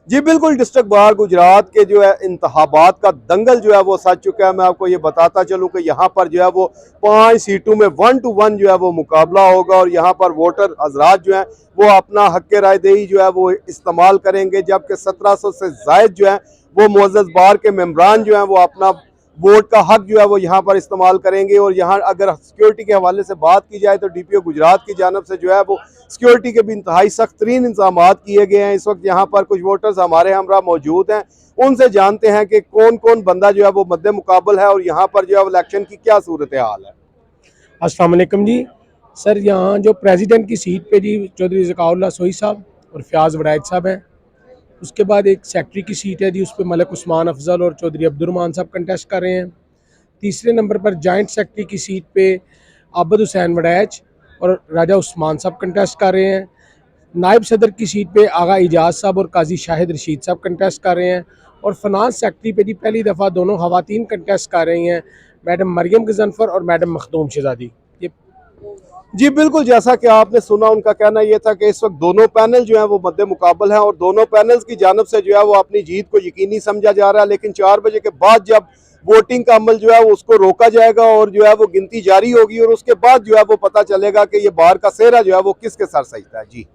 जी बिल्कुल, district bar Gujarat के जो है इंतखाबात का दंगल जो है वो सज चुका है। मैं आपको ये बताता चलूं कि यहाँ पर जो है वो 5 सीटों में 1 to 1 जो है वो मुकाबला होगा और यहाँ पर वोटर हजरात जो है वो अपना हक राय दही जो है वो इस्तेमाल करेंगे, जबकि 1700 से जायद जो है वो मुअज़्ज़ज़ बार के मेम्बरान जो है वो अपना वोट का हक जो है वो यहाँ पर इस्तेमाल करेंगे। और यहाँ अगर सिक्योरिटी के हवाले से बात की जाए तो DPO गुजरात की जानब से जो है वो सिक्योरिटी के भी इंतहाई सख्त तरीन इंतजाम किए गए हैं। इस वक्त यहाँ पर कुछ वोटर्स हमारे हमरा मौजूद हैं, उनसे जानते हैं कि कौन कौन बंदा जो है वो मद्दे मुकाबल है और यहाँ पर जो है इलेक्शन की क्या सूरत हाल है। अस्सलाम वालेकुम जी। सर, यहाँ जो प्रेसिडेंट की सीट पे जी चौधरी ज़काउल्लाह सोई साहब और फ़याज़ वड़ैच साहब हैं। उसके बाद एक सेक्रेटरी की सीट है जी, उस पर मलिक उस्मान अफजल और चौधरी अब्दुर्रहमान साहब कंटेस्ट कर रहे हैं। तीसरे नंबर पर जॉइंट सेक्रेटरी की सीट पे आबद हुसैन वड़ैच और राजा उस्मान साहब कंटेस्ट कर रहे हैं। नायब सदर की सीट पे आगा इजाज़ साहब और काजी शाहिद रशीद साहब कंटेस्ट कर रहे हैं। और फाइनेंस सेक्रेटरी पे जी पहली दफ़ा दोनों खवातीन कंटेस्ट कर रही हैं, मैडम मरियम गजनफर और मैडम मखदूम शहजादी। ये जी बिल्कुल, जैसा कि आपने सुना, उनका कहना यह था कि इस वक्त दोनों पैनल जो है वो मद्दे मुकाबल हैं और दोनों पैनल्स की जानब से जो है वो अपनी जीत को यकीनी समझा जा रहा है। लेकिन 4 बजे के बाद जब वोटिंग का अमल जो है वो उसको रोका जाएगा और जो है वो गिनती जारी होगी और उसके बाद जो है वो पता चलेगा कि ये बाहर का सेहरा जो है वो किसके सर सजता है। जी।